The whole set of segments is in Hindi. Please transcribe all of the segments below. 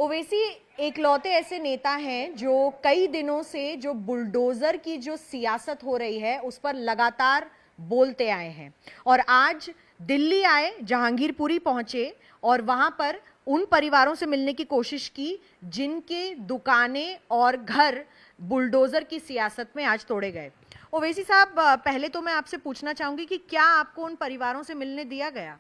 ओवैसी एकलौते ऐसे नेता हैं जो कई दिनों से जो बुलडोजर की जो सियासत हो रही है उस पर लगातार बोलते आए हैं और आज दिल्ली आए, जहांगीरपुरी पहुंचे और वहां पर उन परिवारों से मिलने की कोशिश की जिनके दुकानें और घर बुलडोजर की सियासत में आज तोड़े गए। ओवैसी साहब, पहले तो मैं आपसे पूछना चाहूंगी कि क्या आपको उन परिवारों से मिलने दिया गया?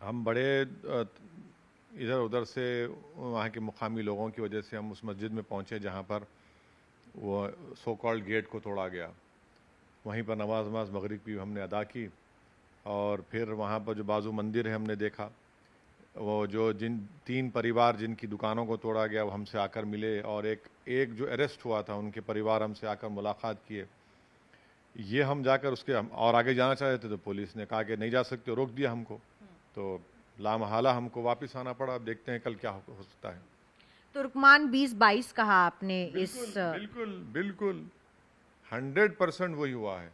हम बड़े इधर उधर से वहाँ के मुकामी लोगों की वजह से हम उस मस्जिद में पहुँचे जहाँ पर वो सो कॉल्ड गेट को तोड़ा गया। वहीं पर नमाज मगरिब की हमने अदा की और फिर वहाँ पर जो बाजू मंदिर है हमने देखा। वो जो तीन परिवार जिनकी दुकानों को तोड़ा गया वो हमसे आकर मिले और एक जो अरेस्ट हुआ था उनके परिवार हमसे आकर मुलाकात किए। ये हम जाकर उसके और आगे जाना चाह रहे थे तो पुलिस ने कहा कि नहीं जा सकते, रोक दिया हमको। तो लामहाला हमको वापस आना पड़ा। अब देखते हैं कल क्या हो सकता है। तुर्कमान 2022 कहा आपने। बिल्कुल बिल्कुल 100% वही हुआ है।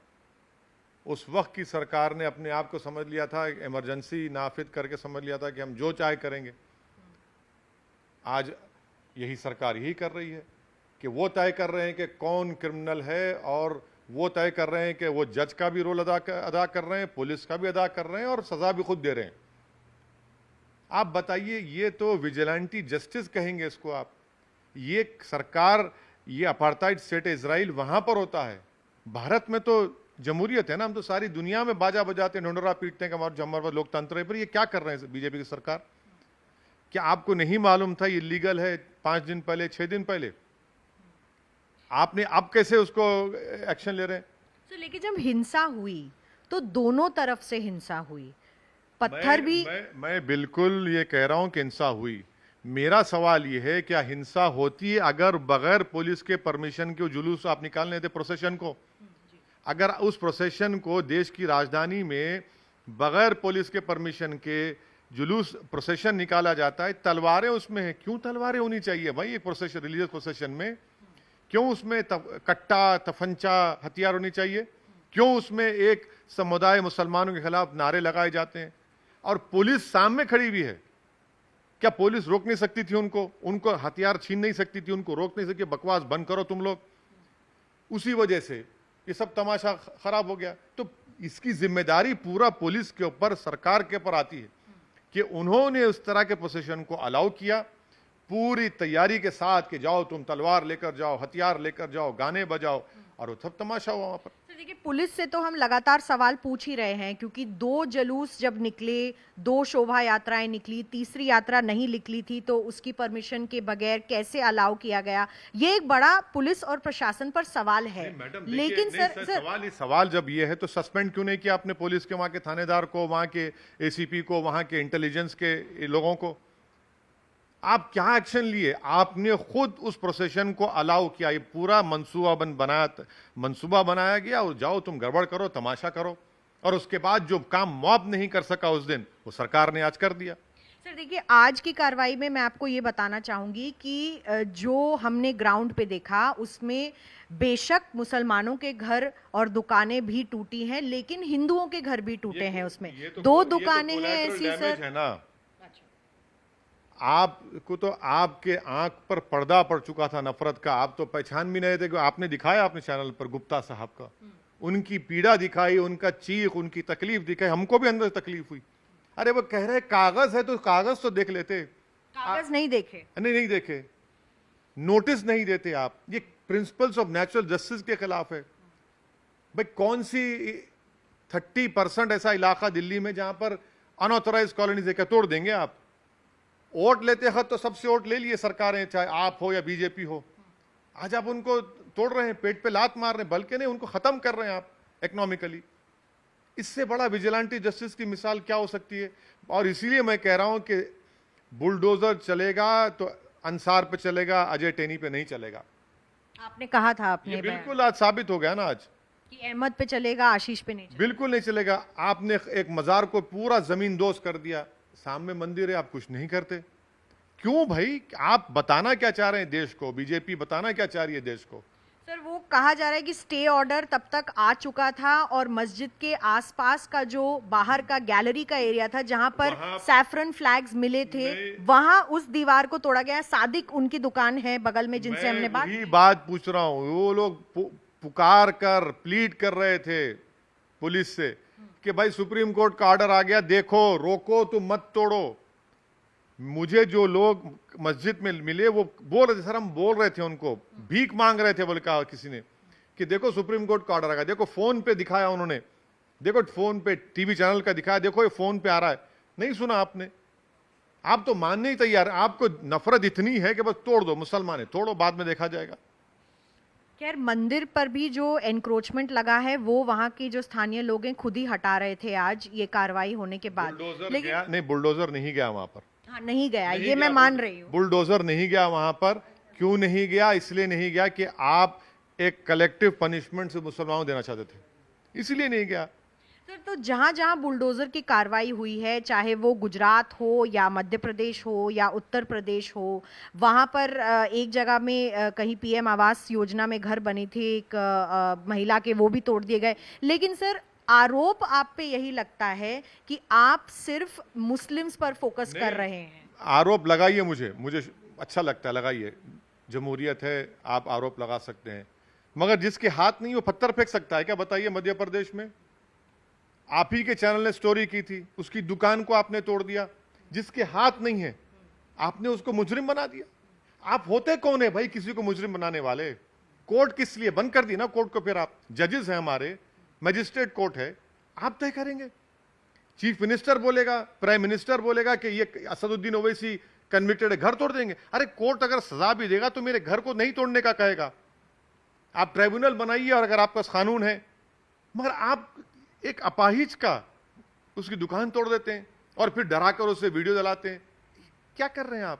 उस वक्त की सरकार ने अपने आप को समझ लिया था, इमरजेंसी नाफिज करके समझ लिया था कि हम जो चाहे करेंगे। आज यही सरकार यही कर रही है कि वो तय कर रहे हैं कि कौन क्रिमिनल है और वो तय कर रहे हैं कि वो जज का भी रोल अदा कर रहे हैं, पुलिस का भी अदा कर रहे हैं और सजा भी खुद दे रहे हैं। आप बताइए, ये तो विजिलेंटी जस्टिस कहेंगे इसको आप? ये सरकार, ये अपार्थाइड स्टेट इजराइल वहां पर होता है। भारत में तो जमहूरियत है ना, हम तो सारी दुनिया में बाजा बजाते हैं, ढोंडरा पीटते हैं कि हमारा लोकतंत्र है। पर ये क्या कर रहे हैं बीजेपी की सरकार? क्या आपको नहीं मालूम था ये लीगल है 5 दिन पहले, 6 दिन पहले? आपने अब कैसे उसको एक्शन ले रहे हैं? तो लेकिन जब हिंसा हुई तो दोनों तरफ से हिंसा हुई, पत्थर भी। मैं बिल्कुल ये कह रहा हूं कि हिंसा हुई। मेरा सवाल ये है, क्या हिंसा होती है अगर बगैर पुलिस के परमिशन के जुलूस आप निकालने थे प्रोसेशन को? अगर उस प्रोसेशन को देश की राजधानी में बगैर पुलिस के परमिशन के जुलूस प्रोसेशन निकाला जाता है, तलवारें उसमें है, क्यों तलवारें होनी चाहिए भाई एक प्रोसेशन, रिलीजियस प्रोसेशन में? क्यों उसमें कट्टा, तफंचा, हथियार होनी चाहिए? क्यों उसमें एक समुदाय मुसलमानों के खिलाफ नारे लगाए जाते हैं और पुलिस सामने खड़ी हुई है? क्या पुलिस रोक नहीं सकती थी उनको हथियार छीन नहीं सकती थी, उनको रोक नहीं सकती? बकवास बंद करो तुम लोग। उसी वजह से ये सब तमाशा खराब हो गया। तो इसकी जिम्मेदारी पूरा पुलिस के ऊपर, सरकार के ऊपर आती है कि उन्होंने उस तरह के पोजीशन को अलाउ किया पूरी तैयारी के साथ कि जाओ तुम तलवार लेकर जाओ, हथियार लेकर जाओ, गाने बजाओ, और वो सब तमाशा हुआ वहां पर। देखिए, पुलिस से तो हम लगातार सवाल पूछ ही रहे हैं क्योंकि 2 जुलूस जब निकले, 2 शोभा यात्राएं निकली, तीसरी यात्रा नहीं निकली थी तो उसकी परमिशन के बगैर कैसे अलाउ किया गया, ये एक बड़ा पुलिस और प्रशासन पर सवाल है। लेकिन सवाल जब ये है तो सस्पेंड क्यों नहीं किया आपने पुलिस के, वहां के थानेदार को, वहां के एसीपी को, वहां के इंटेलिजेंस के लोगों को? आप क्या एक्शन लिए? आपने खुद उस प्रोसेशन को अलाउ किया। ये पूरा मंसूबा बनाया गया और जाओ तुम गड़बड़ करो, तमाशा करो, और उसके बाद जो काम मॉब नहीं कर सका उस दिन, वो सरकार ने आज कर दिया। सर देखिए, आज की कार्रवाई में मैं आपको ये बताना चाहूंगी कि जो हमने ग्राउंड पे देखा उसमें बेशक मुसलमानों के घर और दुकानें भी टूटी हैं, लेकिन हिंदुओं के घर भी टूटे हैं। उसमें 2 दुकानें हैं ऐसी सर, है ना। आपको तो आपके आंख पर पर्दा पड़ चुका था नफरत का, आप तो पहचान भी नहीं थे कि आपने दिखाया अपने चैनल पर गुप्ता साहब का, उनकी पीड़ा दिखाई, उनका चीख, उनकी तकलीफ दिखाई, हमको भी अंदर तकलीफ हुई। अरे वो कह रहे कागज है तो कागज तो देख लेते, कागज नहीं देखे। नहीं देखे, नोटिस नहीं देते आप। ये प्रिंसिपल्स ऑफ नेचुरल जस्टिस के खिलाफ है भाई। कौन सी 30% ऐसा इलाका दिल्ली में जहां पर अनऑथोराइज कॉलोनीज है, क्या तोड़ देंगे आप? वोट लेते हैं तो सबसे वोट ले लिए सरकारें, चाहे आप हो या बीजेपी हो। आज आप उनको तोड़ रहे हैं, पेट पे लात मार रहे हैं, बल्कि नहीं उनको खत्म कर रहे हैं आप इकोनॉमिकली। इससे बड़ा विजिलेंटी जस्टिस की मिसाल क्या हो सकती है? और इसीलिए मैं कह रहा हूं कि बुलडोजर चलेगा तो अंसार पे चलेगा, अजय टेनी पे नहीं चलेगा। आपने कहा था, आपने बिल्कुल आज साबित हो गया ना आज कि अहमद पे चलेगा, आशीष पे नहीं चलेगा। बिल्कुल नहीं चलेगा। आपने एक मजार को पूरा जमीन दोस्त कर दिया, सामने मंदिर है, आप कुछ नहीं करते। क्यों भाई? आप बताना क्या चाह रहे हैं देश को? बीजेपी बताना क्या चाह रही है देश को? सर वो कहा जा रहा है कि स्टे ऑर्डर तब तक आ चुका था और मस्जिद के आसपास का जो बाहर का गैलरी का एरिया था जहां पर सैफरन फ्लैग्स मिले थे वहां उस दीवार को तोड़ा गया। सादिक उनकी दुकान है बगल में जिनसे हमने बात पूछ रहा हूँ। वो लोग पुकार कर प्लीड कर रहे थे पुलिस से कि भाई सुप्रीम कोर्ट का ऑर्डर आ गया, देखो रोको, तुम मत तोड़ो। मुझे जो लोग मस्जिद में मिले वो बोल रहे थे, सर हम बोल रहे थे उनको, भीख मांग रहे थे, बोले कहा किसी ने कि देखो सुप्रीम कोर्ट का ऑर्डर आ गया, देखो फोन पे दिखाया उन्होंने, देखो फोन पे टीवी चैनल का दिखाया, देखो ये फोन पे आ रहा है। नहीं सुना आपने, आप तो मानने ही तैयार। आपको नफरत इतनी है कि बस तोड़ दो, मुसलमान है तोड़ो, बाद में देखा जाएगा। खैर मंदिर पर भी जो एनक्रोचमेंट लगा है वो वहाँ के जो स्थानीय लोग हैं खुद ही हटा रहे थे आज ये कार्रवाई होने के बाद। लेकिन नहीं, बुलडोजर नहीं गया वहां पर। हाँ नहीं गया, ये मैं मान रही हूँ। बुलडोजर नहीं गया वहां पर। क्यों नहीं गया? इसलिए नहीं गया कि आप एक कलेक्टिव पनिशमेंट से मुसलमानों देना चाहते थे, इसलिए नहीं गया। सर तो जहां जहां बुलडोजर की कार्रवाई हुई है, चाहे वो गुजरात हो या मध्य प्रदेश हो या उत्तर प्रदेश हो, वहां पर एक जगह में कहीं पीएम आवास योजना में घर बने थे एक महिला के, वो भी तोड़ दिए गए। लेकिन सर आरोप आप पे यही लगता है कि आप सिर्फ मुस्लिम्स पर फोकस कर रहे हैं। आरोप लगाइए, मुझे अच्छा लगता है, लगाइए, जमहूरियत है, आप आरोप लगा सकते हैं, मगर जिसके हाथ नहीं वो पत्थर फेंक सकता है क्या? बताइए। मध्य प्रदेश में आप ही के चैनल ने स्टोरी की थी, उसकी दुकान को आपने तोड़ दिया। जिसके हाथ नहीं है आपने उसको मुजरिम बना दिया। आप होते कौन है भाई किसी को मुजरिम बनाने वाले? कोर्ट किस लिए बंद कर दी ना कोर्ट को? फिर आप जजेस हैं, हमारे मजिस्ट्रेट कोर्ट है, आप तय करेंगे। चीफ मिनिस्टर बोलेगा, प्राइम मिनिस्टर बोलेगा कि ये असदुद्दीन ओवैसी कन्विक्टेड है, घर तोड़ देंगे। अरे कोर्ट अगर सजा भी देगा तो मेरे घर को नहीं तोड़ने का कहेगा। आप ट्राइब्यूनल बनाइए और अगर आपका कानून है, मगर आप एक अपाहिज का उसकी दुकान तोड़ देते हैं और फिर डराकर उसे वीडियो जलाते हैं। क्या कर रहे हैं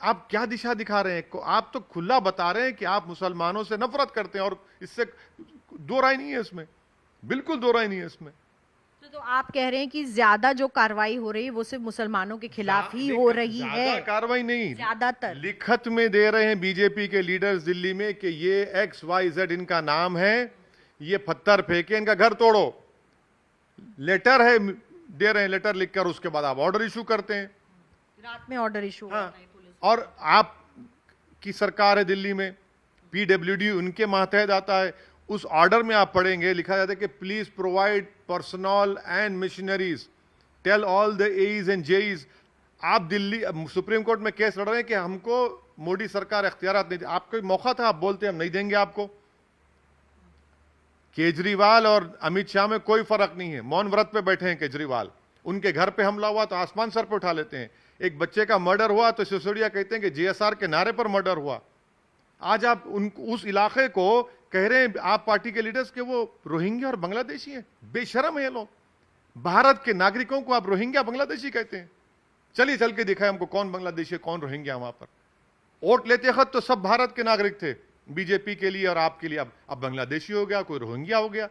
आप क्या दिशा दिखा रहे हैं? आप तो खुला बता रहे हैं कि आप मुसलमानों से नफरत करते हैं, और इससे दो राय नहीं है इसमें, बिल्कुल दो राय नहीं है इसमें। तो आप कह रहे हैं कि ज्यादा जो कार्रवाई हो रही है वो सिर्फ मुसलमानों के खिलाफ ही हो रही है? कार्रवाई नहीं, ज्यादातर लिखत में दे रहे हैं बीजेपी के लीडर्स दिल्ली में कि ये XYZ इनका नाम है, ये पत्थर फेंके, इनका घर तोड़ो। लेटर है, दे रहे हैं लेटर लिखकर, उसके बाद आप ऑर्डर इशू करते हैं। रात में ऑर्डर इशू होता है पुलिस। और आप की सरकार है दिल्ली में, PWD उनके मातहत आता है। उस ऑर्डर में आप पढ़ेंगे, लिखा जाता है कि please provide personal and machineries, tell all the AEs and JEs. आप दिल्ली सुप्रीम कोर्ट में केस लड़ रहे हैं कि हमको मोदी सरकार इख्तियारात नहीं दी। आपको मौका था, आप बोलते हम नहीं देंगे आपको। केजरीवाल और अमित शाह में कोई फर्क नहीं है, मौन व्रत पे बैठे हैं केजरीवाल। उनके घर पे हमला हुआ तो आसमान सर पे उठा लेते हैं। एक बच्चे का मर्डर हुआ तो सिसोदिया कहते हैं कि JSR के नारे पर मर्डर हुआ। आज आप उस इलाके को कह रहे हैं, आप पार्टी के लीडर्स के वो रोहिंग्या और बांग्लादेशी हैं। बेशरम है ये लोग। भारत के नागरिकों को आप रोहिंग्या बांग्लादेशी कहते हैं। चलिए चल के दिखाए हमको कौन बांग्लादेशी कौन रोहिंग्या। वहां पर वोट लेते वक्त तो सब भारत के नागरिक थे, बीजेपी के लिए और आपके लिए। अब बांग्लादेशी हो गया, कोई रोहिंग्या हो गया।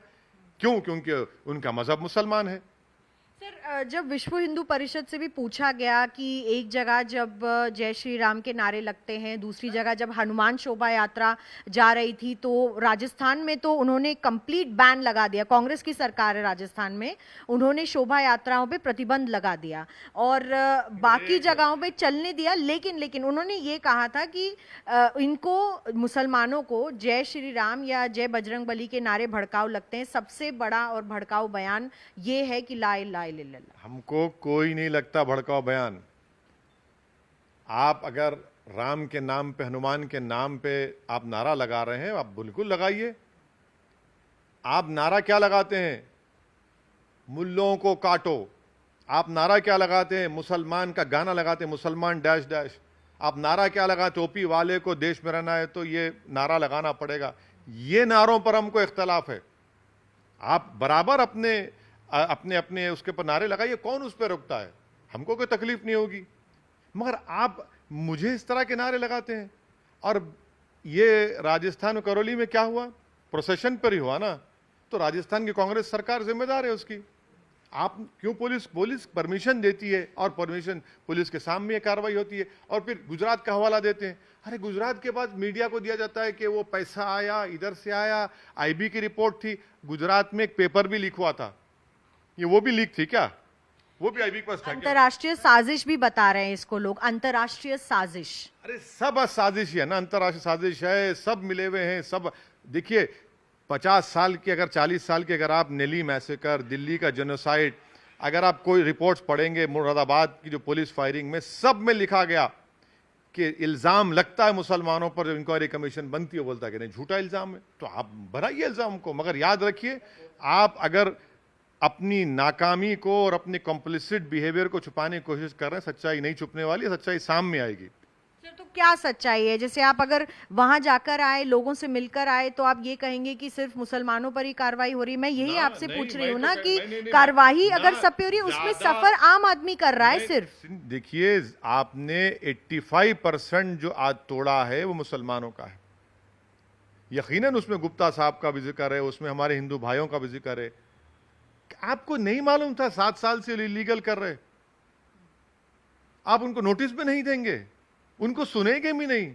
क्यों? क्योंकि उनका मजहब मुसलमान है। सर जब विश्व हिंदू परिषद से भी पूछा गया कि एक जगह जब जय श्री राम के नारे लगते हैं, दूसरी जगह जब हनुमान शोभा यात्रा जा रही थी, तो राजस्थान में तो उन्होंने कंप्लीट बैन लगा दिया। कांग्रेस की सरकार है राजस्थान में, उन्होंने शोभा यात्राओं पे प्रतिबंध लगा दिया और बाकी जगहों पे चलने दिया। लेकिन उन्होंने ये कहा था कि इनको मुसलमानों को जय श्री राम या जय बजरंगबली के नारे भड़काऊ लगते हैं। सबसे बड़ा और भड़काऊ बयान ये है कि ला इलाहा इल्लल्लाह। हमको कोई नहीं लगता भड़काऊ बयान। आप अगर राम के नाम पे, हनुमान के नाम पे आप नारा लगा रहे हैं, आप बिल्कुल लगाइए। आप नारा क्या लगाते हैं? मुल्लों को काटो। आप नारा क्या लगाते हैं? मुसलमान का गाना लगाते हैं, मुसलमान डैश डैश। आप नारा क्या लगाते? टोपी वाले को देश में रहना है तो ये नारा लगाना पड़ेगा। ये नारों पर हमको इख्तलाफ है। आप बराबर अपने अपने उसके पर नारे लगाइए, कौन उस पर रुकता है? हमको कोई तकलीफ नहीं होगी। मगर आप मुझे इस तरह के नारे लगाते हैं। और ये राजस्थान करौली में क्या हुआ? प्रोसेशन पर ही हुआ ना, तो राजस्थान की कांग्रेस सरकार जिम्मेदार है उसकी। आप क्यों पुलिस परमिशन देती है और परमिशन पुलिस के सामने ये कार्रवाई होती है, और फिर गुजरात का हवाला देते हैं। अरे गुजरात के बाद मीडिया को दिया जाता है कि वो पैसा आया, इधर से आया, आईबी की रिपोर्ट थी। गुजरात में एक पेपर भी लीक हुआ था, ये वो भी लीक थी क्या? वो भी आईबी के पास था क्या? अंतर्राष्ट्रीय साजिश भी बता रहे हैं इसको लोग, अंतर्राष्ट्रीय साजिश। अरे सब साजिश ही है ना, अंतर्राष्ट्रीय साजिश है, सब मिले हुए हैं सब। देखिए 50 साल की, अगर 40 साल की अगर आप नेली मैसेकर, दिल्ली का जेनोसाइड, अगर आप कोई रिपोर्ट्स पढ़ेंगे मुरादाबाद की जो पुलिस फायरिंग में, सब में लिखा गया कि इल्जाम लगता है मुसलमानों पर। जब इंक्वायरी कमीशन बनती है बोलता है कि नहीं झूठा इल्जाम है, तो आप बनाइए इल्जाम को। मगर याद रखिए, आप अगर अपनी नाकामी को और अपने कॉम्प्लिसिट बिहेवियर को छुपाने की कोशिश कर रहे हैं, सच्चाई नहीं छुपने वाली है, सच्चाई सामने आएगी। सर, तो क्या सच्चाई है? जैसे आप अगर वहां जाकर आए, लोगों से मिलकर आए, तो आप ये कहेंगे कि सिर्फ मुसलमानों पर ही कार्रवाई हो रही है। मैं यही आपसे पूछ रही हूँ ना कि कार्रवाई अगर सब पे हो रही है, उसमें सफर आम आदमी कर रहा है सिर्फ। देखिए, आपने 85% जो आज तोड़ा है वो मुसलमानों का है। यकीनन उसमें गुप्ता साहब का भी जिक्र है, उसमें हमारे हिंदू भाइयों का भी जिक्र है। आपको नहीं मालूम था 7 साल से इलीगल कर रहे? आप उनको नोटिस भी नहीं देंगे, उनको सुनेंगे भी नहीं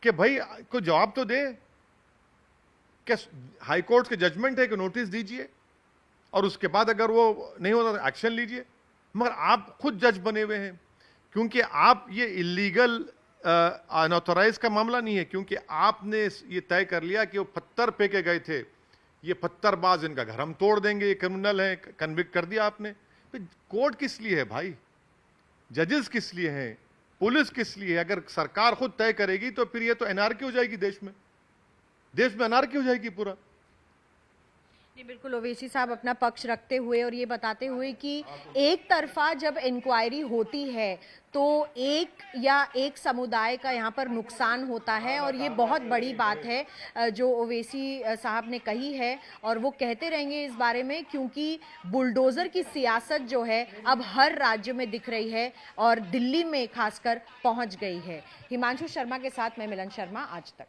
कि भाई को जवाब तो दे। क्या हाई कोर्ट के जजमेंट है कि नोटिस दीजिए और उसके बाद अगर वो नहीं होता तो एक्शन लीजिए? मगर आप खुद जज बने हुए हैं, क्योंकि आप ये इलीगल अनऑथराइज का मामला नहीं है, क्योंकि आपने ये तय कर लिया कि वो पत्थर फेंके गए थे, ये पत्थरबाज, इनका घर हम तोड़ देंगे, ये क्रिमिनल है, कन्विक्ट कर दिया आपने। कोर्ट किस लिए है भाई? जजेस किस लिए हैं? पुलिस किस लिए है? अगर सरकार खुद तय करेगी तो फिर ये तो एनआरकी हो जाएगी, देश में एनआरकी हो जाएगी पूरा। जी बिल्कुल, ओवैसी साहब अपना पक्ष रखते हुए और ये बताते हुए कि एक तरफा जब इंक्वायरी होती है तो एक समुदाय का यहाँ पर नुकसान होता है, और ये बहुत बड़ी बात है जो ओवैसी साहब ने कही है, और वो कहते रहेंगे इस बारे में, क्योंकि बुलडोजर की सियासत जो है अब हर राज्य में दिख रही है और दिल्ली में खासकर पहुंच गई है। हिमांशु शर्मा के साथ मैं मिलन शर्मा, आज तक।